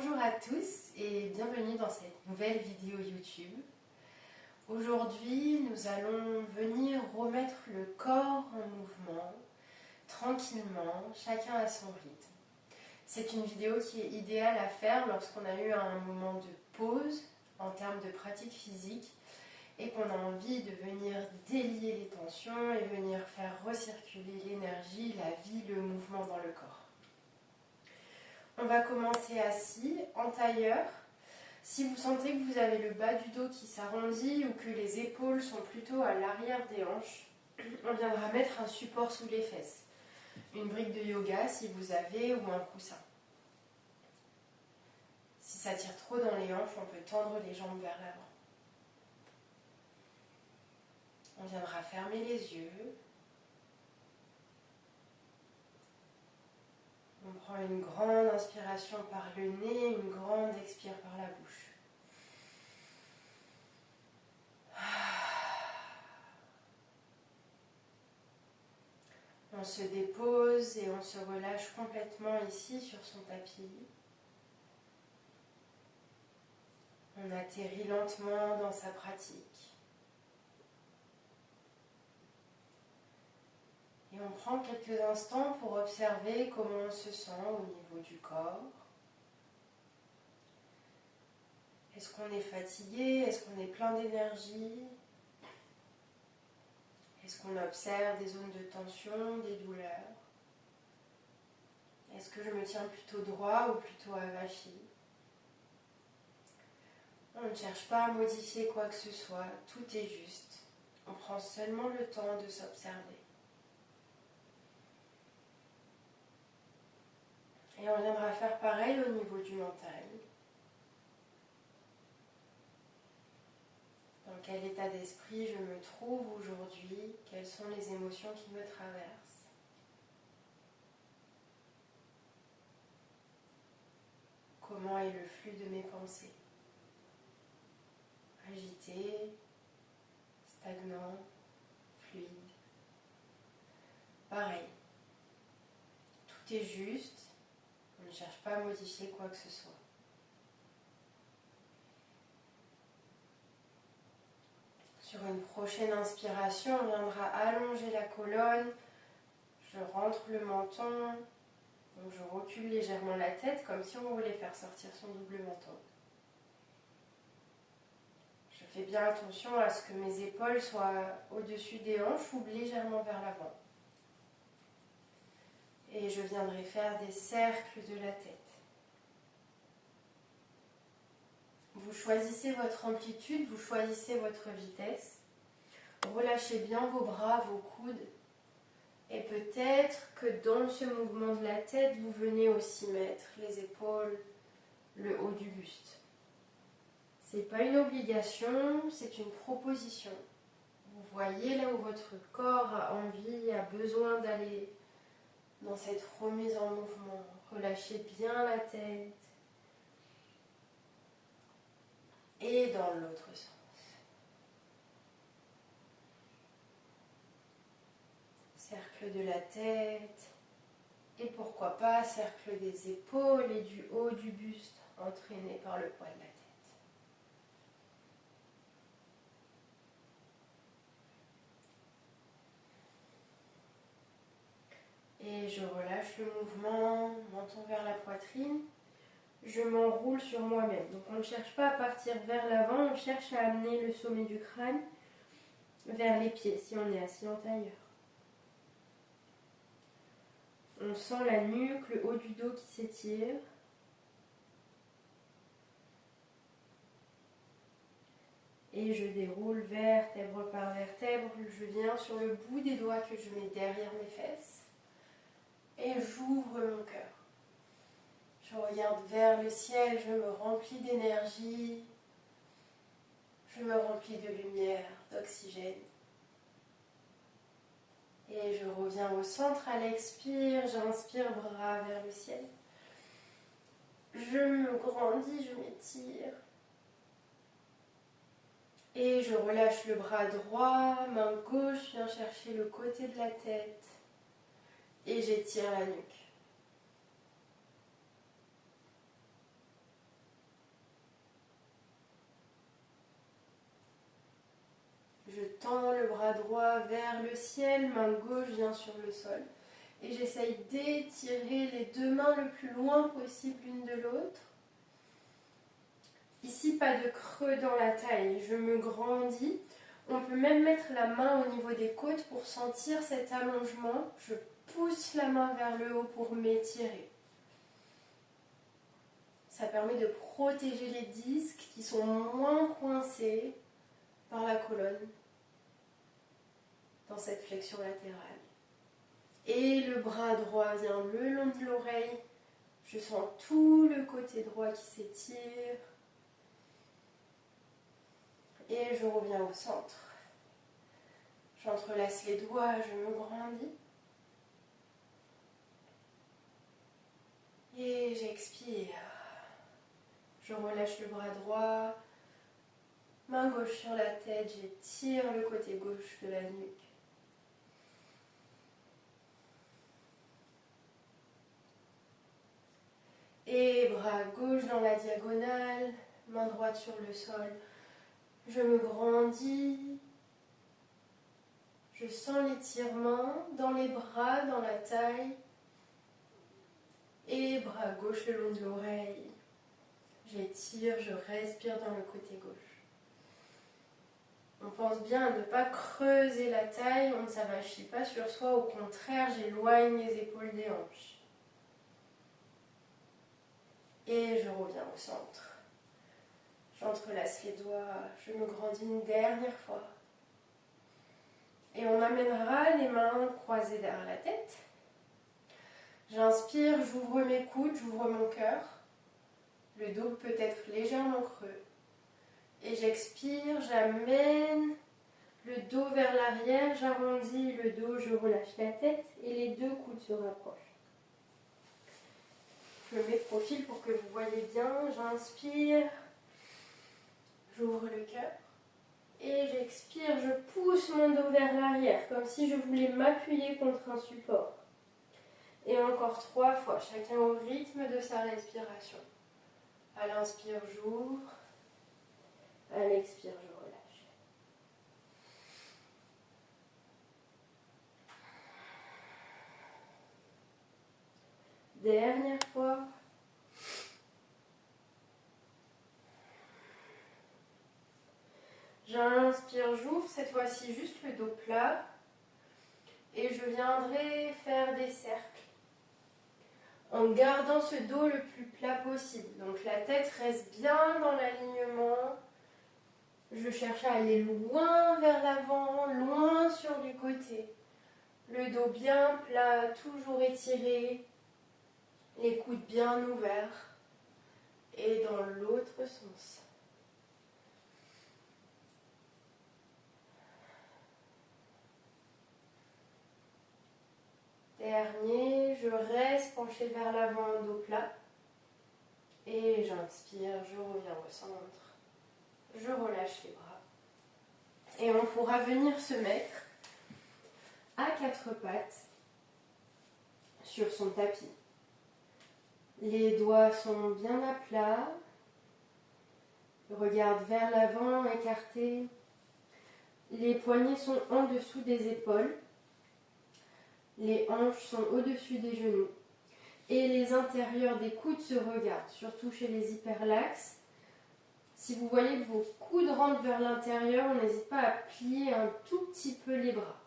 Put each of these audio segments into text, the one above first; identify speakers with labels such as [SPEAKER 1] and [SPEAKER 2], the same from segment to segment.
[SPEAKER 1] Bonjour à tous et bienvenue dans cette nouvelle vidéo YouTube. Aujourd'hui, nous allons venir remettre le corps en mouvement, tranquillement, chacun à son rythme. C'est une vidéo qui est idéale à faire lorsqu'on a eu un moment de pause en termes de pratique physique et qu'on a envie de venir délier les tensions et venir faire recirculer l'énergie, la vie, le mouvement dans le corps. On va commencer assis, en tailleur. Si vous sentez que vous avez le bas du dos qui s'arrondit ou que les épaules sont plutôt à l'arrière des hanches, on viendra mettre un support sous les fesses. Une brique de yoga si vous avez ou un coussin. Si ça tire trop dans les hanches, on peut tendre les jambes vers l'avant. On viendra fermer les yeux. On prend une grande inspiration par le nez, une grande expire par la bouche. On se dépose et on se relâche complètement ici sur son tapis. On atterrit lentement dans sa pratique. Et on prend quelques instants pour observer comment on se sent au niveau du corps. Est-ce qu'on est fatigué? Est-ce qu'on est plein d'énergie? Est-ce qu'on observe des zones de tension, des douleurs? Est-ce que je me tiens plutôt droit ou plutôt avachi? On ne cherche pas à modifier quoi que ce soit, tout est juste. On prend seulement le temps de s'observer. Et on viendra faire pareil au niveau du mental. Dans quel état d'esprit je me trouve aujourd'hui? Quelles sont les émotions qui me traversent? Comment est le flux de mes pensées? Agité, stagnant, fluide. Pareil. Tout est juste. On ne cherche pas à modifier quoi que ce soit. Sur une prochaine inspiration, on viendra allonger la colonne. Je rentre le menton. Donc je recule légèrement la tête comme si on voulait faire sortir son double menton. Je fais bien attention à ce que mes épaules soient au-dessus des hanches ou légèrement vers l'avant. Et je viendrai faire des cercles de la tête. Vous choisissez votre amplitude, vous choisissez votre vitesse. Relâchez bien vos bras, vos coudes. Et peut-être que dans ce mouvement de la tête, vous venez aussi mettre les épaules, le haut du buste. Ce n'est pas une obligation, c'est une proposition. Vous voyez là où votre corps a envie, a besoin d'aller dans cette remise en mouvement. Relâchez bien la tête. Et dans l'autre sens. Cercle de la tête. Et pourquoi pas cercle des épaules et du haut du buste, entraîné par le poids de la tête. Et je relâche le mouvement, menton vers la poitrine. Je m'enroule sur moi-même. Donc on ne cherche pas à partir vers l'avant, on cherche à amener le sommet du crâne vers les pieds, si on est assis en tailleur. On sent la nuque, le haut du dos qui s'étire. Et je déroule vertèbre par vertèbre. Je viens sur le bout des doigts que je mets derrière mes fesses. Et j'ouvre mon cœur. Je regarde vers le ciel, je me remplis d'énergie. Je me remplis de lumière, d'oxygène. Et je reviens au centre à l'expire, j'inspire bras vers le ciel. Je me grandis, je m'étire. Et je relâche le bras droit, main gauche vient chercher le côté de la tête. Et j'étire la nuque. Je tends le bras droit vers le ciel, main gauche vient sur le sol. Et j'essaye d'étirer les deux mains le plus loin possible l'une de l'autre. Ici, pas de creux dans la taille, je me grandis. On peut même mettre la main au niveau des côtes pour sentir cet allongement. Je pousse la main vers le haut pour m'étirer. Ça permet de protéger les disques qui sont moins coincés par la colonne dans cette flexion latérale. Et le bras droit vient le long de l'oreille. Je sens tout le côté droit qui s'étire. Et je reviens au centre. J'entrelace les doigts, je me grandis. Et j'expire. Je relâche le bras droit. Main gauche sur la tête, j'étire le côté gauche de la nuque. Et bras gauche dans la diagonale, main droite sur le sol. Je me grandis. Je sens l'étirement dans les bras, dans la taille. Et bras gauche le long de l'oreille. J'étire, je respire dans le côté gauche. On pense bien à ne pas creuser la taille, on ne s'avachit pas sur soi, au contraire, j'éloigne les épaules des hanches. Et je reviens au centre. J'entrelace les doigts, je me grandis une dernière fois. Et on amènera les mains croisées derrière la tête. J'inspire, j'ouvre mes coudes, j'ouvre mon cœur. Le dos peut être légèrement creux. Et j'expire, j'amène le dos vers l'arrière, j'arrondis le dos, je relâche la tête et les deux coudes se rapprochent. Je me mets de profil pour que vous voyez bien. J'inspire, j'ouvre le cœur et j'expire, je pousse mon dos vers l'arrière comme si je voulais m'appuyer contre un support. Et encore 3 fois, chacun au rythme de sa respiration. À l'inspire, j'ouvre. À l'expire, je relâche. Dernière fois. J'inspire, j'ouvre, cette fois-ci juste le dos plat. Et je viendrai faire des cercles. En gardant ce dos le plus plat possible. Donc la tête reste bien dans l'alignement. Je cherche à aller loin vers l'avant, loin sur les côtés. Le dos bien plat, toujours étiré. Les coudes bien ouverts. Et dans l'autre sens. Dernier, je reste penché vers l'avant, dos plat. Et j'inspire, je reviens au centre. Je relâche les bras. Et on pourra venir se mettre à 4 pattes sur son tapis. Les doigts sont bien à plat. Regarde vers l'avant, écarté. Les poignets sont en dessous des épaules. Les hanches sont au-dessus des genoux. Et les intérieurs des coudes se regardent, surtout chez les hyperlaxes. Si vous voyez que vos coudes rentrent vers l'intérieur, on n'hésite pas à plier un tout petit peu les bras.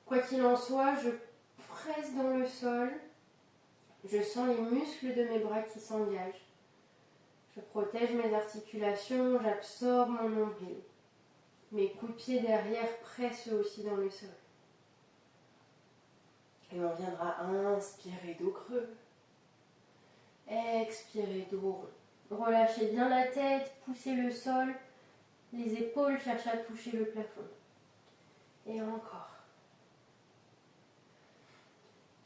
[SPEAKER 1] Quoi qu'il en soit, je presse dans le sol. Je sens les muscles de mes bras qui s'engagent. Je protège mes articulations, j'absorbe mon nombril. Mes coups de pied derrière pressent aussi dans le sol. Et on viendra inspirer dos creux. Expirer dos rond. Relâchez bien la tête, poussez le sol. Les épaules cherchent à toucher le plafond. Et encore.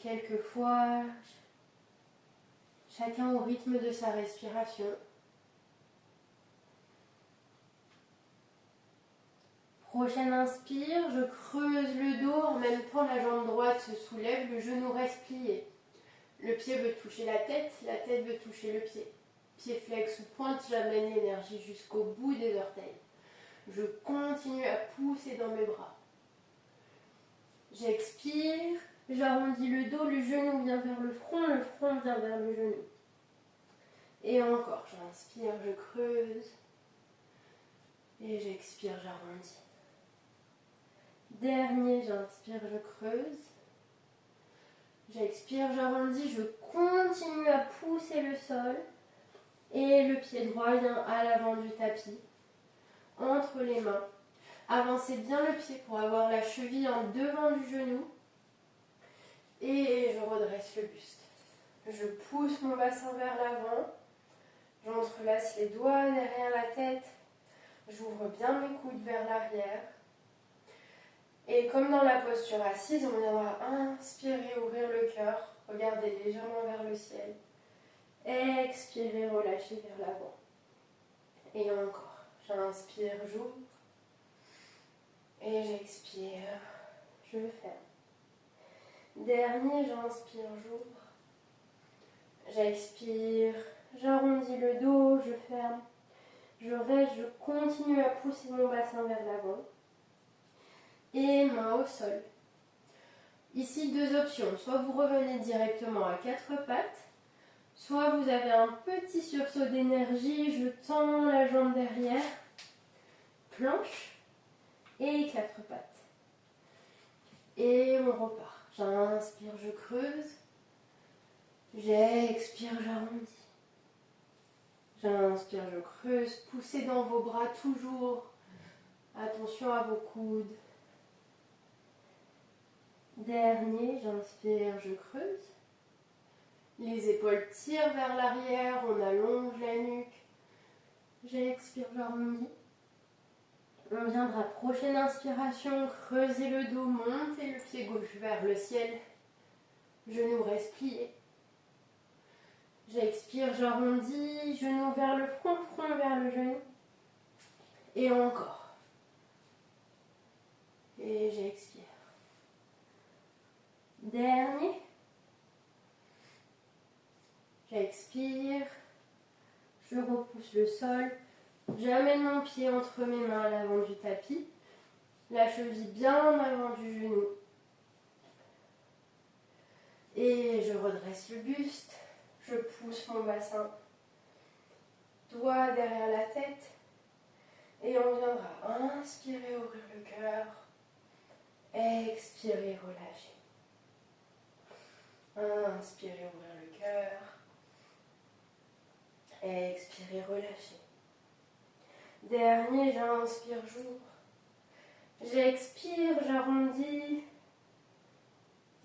[SPEAKER 1] Quelques fois, chacun au rythme de sa respiration. Prochaine inspire, je creuse le dos, en même temps la jambe droite se soulève, le genou reste plié. Le pied veut toucher la tête veut toucher le pied. Pied flex ou pointe, j'amène l'énergie jusqu'au bout des orteils. Je continue à pousser dans mes bras. J'expire, j'arrondis le dos, le genou vient vers le front vient vers le genou. Et encore, j'inspire, je creuse. Et j'expire, j'arrondis. Dernier, j'inspire, je creuse. J'expire, j'arrondis, je continue à pousser le sol. Et le pied droit vient à l'avant du tapis, entre les mains. Avancez bien le pied pour avoir la cheville en devant du genou. Et je redresse le buste. Je pousse mon bassin vers l'avant. J'entrelace les doigts derrière la tête. J'ouvre bien mes coudes vers l'arrière. Et comme dans la posture assise, on viendra inspirer, ouvrir le cœur. Regardez légèrement vers le ciel. Expirez, relâchez vers l'avant. Et encore. J'inspire, j'ouvre. Et j'expire, je ferme. Dernier, j'inspire, j'ouvre. J'expire, j'arrondis le dos, je ferme. Je reste, je continue à pousser mon bassin vers l'avant. Et main au sol. Ici, deux options. Soit vous revenez directement à quatre pattes, soit vous avez un petit sursaut d'énergie. Je tends la jambe derrière, planche et quatre pattes. Et on repart. J'inspire, je creuse. J'expire, j'arrondis. J'inspire, je creuse. Poussez dans vos bras toujours. Attention à vos coudes. Dernier, j'inspire, je creuse. Les épaules tirent vers l'arrière, on allonge la nuque. J'expire, j'arrondis. On viendra, prochaine inspiration, creuser le dos, monter le pied gauche vers le ciel. Genou reste plié. J'expire, j'arrondis, genou vers le front, front vers le genou. Et encore. Et j'expire. Dernier. J'expire. Je repousse le sol. J'amène mon pied entre mes mains à l'avant du tapis. La cheville bien en avant du genou. Et je redresse le buste. Je pousse mon bassin. Doigts derrière la tête. Et on viendra inspirer, ouvrir le cœur. Expirer, relâcher. Inspirer, ouvrir le cœur. Expirer, relâcher. Dernier, j'inspire, j'ouvre. J'expire, j'arrondis.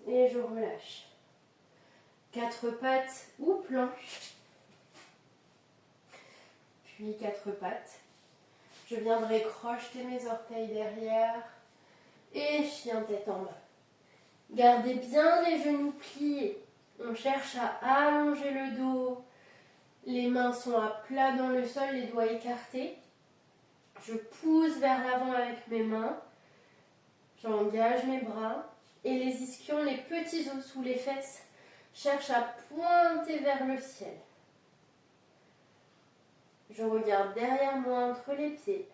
[SPEAKER 1] Et je relâche. Quatre pattes ou planche. Puis quatre pattes. Je viendrai crocheter mes orteils derrière. Et chien tête en bas. Gardez bien les genoux pliés. On cherche à allonger le dos. Les mains sont à plat dans le sol, les doigts écartés. Je pousse vers l'avant avec mes mains. J'engage mes bras. Et les ischions, les petits os sous les fesses, cherchent à pointer vers le ciel. Je regarde derrière moi entre les pieds.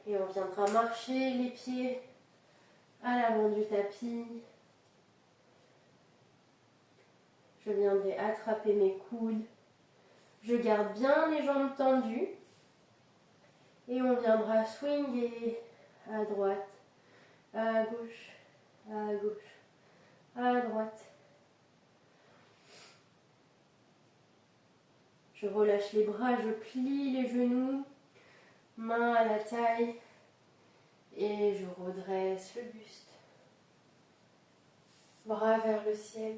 [SPEAKER 1] Et on viendra marcher les pieds à l'avant du tapis. Je viendrai attraper mes coudes. Je garde bien les jambes tendues. Et on viendra swinger à droite, à gauche, à gauche, à droite. Je relâche les bras, je plie les genoux, mains à la taille et je redresse le buste. Bras vers le ciel.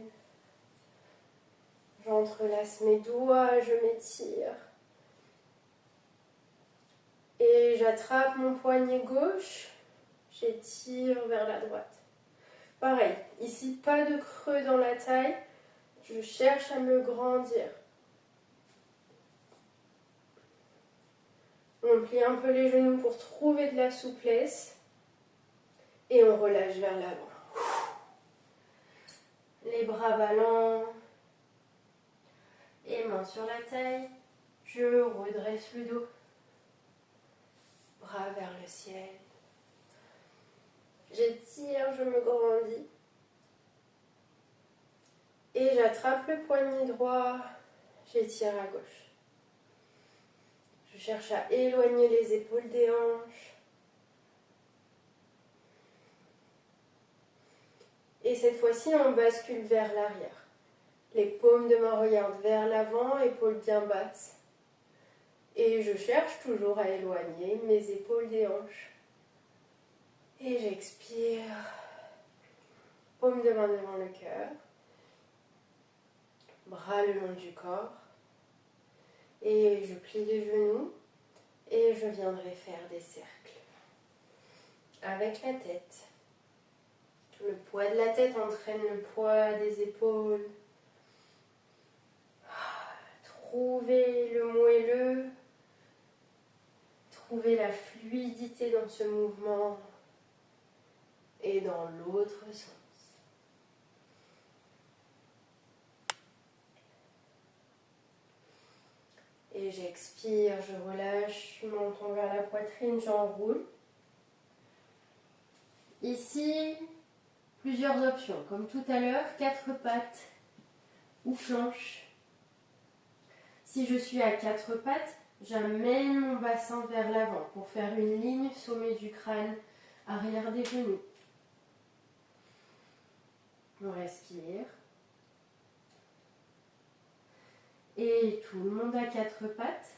[SPEAKER 1] J'entrelace mes doigts, je m'étire. Et j'attrape mon poignet gauche, j'étire vers la droite. Pareil, ici pas de creux dans la taille, je cherche à me grandir. On plie un peu les genoux pour trouver de la souplesse et on relâche vers l'avant. Les bras ballants et mains sur la taille, je redresse le dos. bras vers le ciel. J'étire, je me grandis. Et j'attrape le poignet droit, j'étire à gauche. Je cherche à éloigner les épaules des hanches. Et cette fois-ci, on bascule vers l'arrière. Les paumes de main regardent vers l'avant, épaules bien basses. Et je cherche toujours à éloigner mes épaules des hanches. Et j'expire. Paume de main devant le cœur. Bras le long du corps. Et je plie les genoux. Et je viendrai faire des cercles. Avec la tête. Le poids de la tête entraîne le poids des épaules. Trouvez le moelleux. Trouvez la fluidité dans ce mouvement. Et dans l'autre sens. Et j'expire, je relâche, je menton vers la poitrine, j'enroule. Ici, plusieurs options. Comme tout à l'heure, 4 pattes ou planche. Si je suis à 4 pattes, j'amène mon bassin vers l'avant pour faire une ligne sommet du crâne, arrière des genoux. On respire. Et tout le monde à 4 pattes.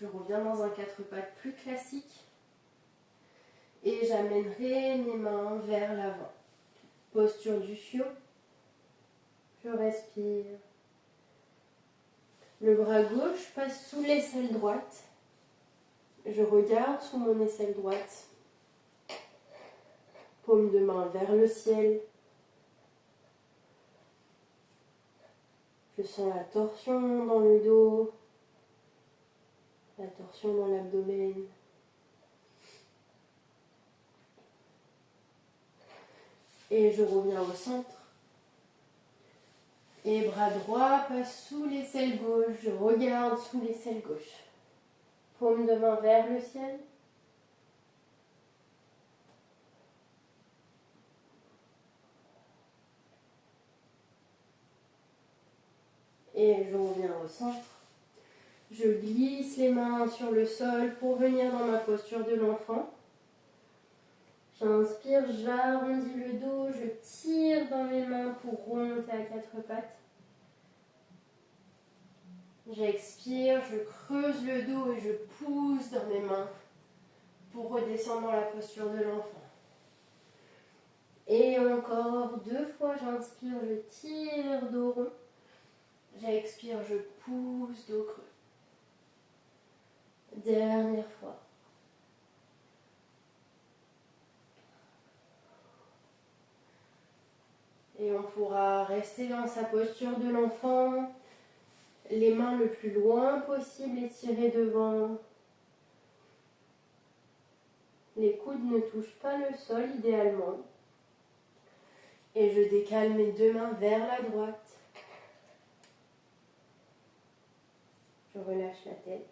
[SPEAKER 1] Je reviens dans un 4 pattes plus classique. Et j'amènerai mes mains vers l'avant. Posture du chiot. Je respire. Le bras gauche passe sous l'aisselle droite. Je regarde sous mon aisselle droite. Paume de main vers le ciel. Je sens la torsion dans le dos, la torsion dans l'abdomen. Et je reviens au centre. Et bras droit passe sous l'aisselle gauche. Je regarde sous l'aisselle gauche. Paume de main vers le ciel. Et je reviens au centre. Je glisse les mains sur le sol pour venir dans ma posture de l'enfant. J'inspire, j'arrondis le dos, je tire dans mes mains pour remonter à 4 pattes. J'expire, je creuse le dos et je pousse dans mes mains pour redescendre dans la posture de l'enfant. Et encore 2 fois, j'inspire, je tire dos rond. J'expire, je pousse dos creux. Dernière fois. Et on pourra rester dans sa posture de l'enfant, les mains le plus loin possible étirées devant. Les coudes ne touchent pas le sol idéalement. Et je décale mes 2 mains vers la droite. Je relâche la tête.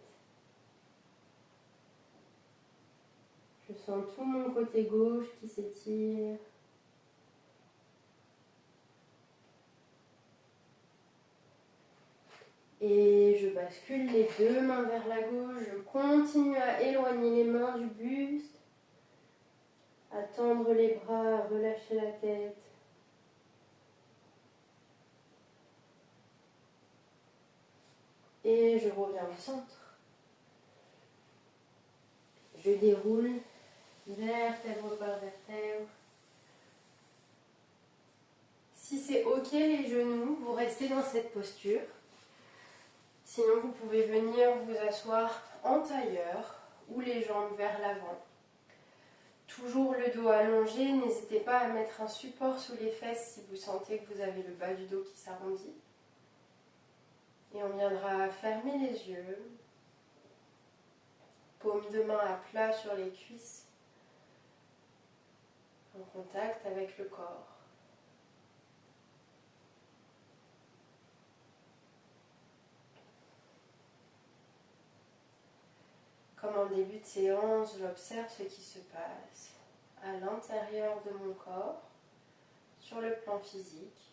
[SPEAKER 1] Je sens tout mon côté gauche qui s'étire. Et je bascule les 2 mains vers la gauche. Je continue à éloigner les mains du buste. À tendre les bras, à relâcher la tête. Et je reviens au centre. Je déroule vertèbre par vertèbre. Si c'est ok les genoux, vous restez dans cette posture. Sinon, vous pouvez venir vous asseoir en tailleur ou les jambes vers l'avant. Toujours le dos allongé, n'hésitez pas à mettre un support sous les fesses si vous sentez que vous avez le bas du dos qui s'arrondit. Et on viendra fermer les yeux. Paume de main à plat sur les cuisses, en contact avec le corps. Comme en début de séance, j'observe ce qui se passe à l'intérieur de mon corps, sur le plan physique.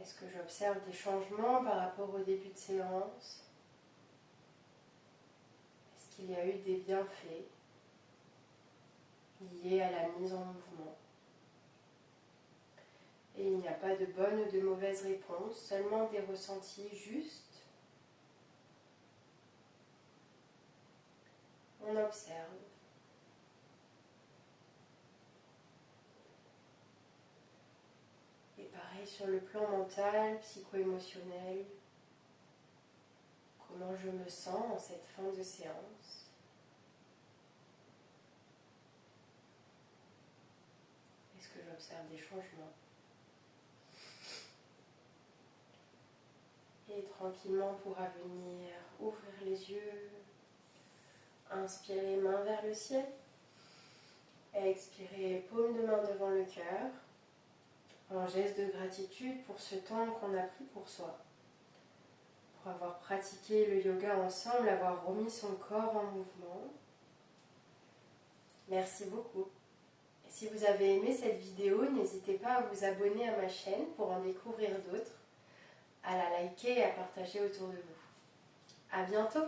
[SPEAKER 1] Est-ce que j'observe des changements par rapport au début de séance? Est-ce qu'il y a eu des bienfaits liés à la mise en mouvement? Et il n'y a pas de bonne ou de mauvaise réponse, seulement des ressentis justes. On observe. Et pareil sur le plan mental, psycho-émotionnel, comment je me sens en cette fin de séance. Est-ce que j'observe des changements? Et tranquillement, on pourra venir ouvrir les yeux, inspirer les mains vers le ciel, expirer paume de main devant le cœur, en geste de gratitude pour ce temps qu'on a pris pour soi, pour avoir pratiqué le yoga ensemble, avoir remis son corps en mouvement. Merci beaucoup. Et si vous avez aimé cette vidéo, n'hésitez pas à vous abonner à ma chaîne pour en découvrir d'autres, à la liker et à partager autour de vous. À bientôt!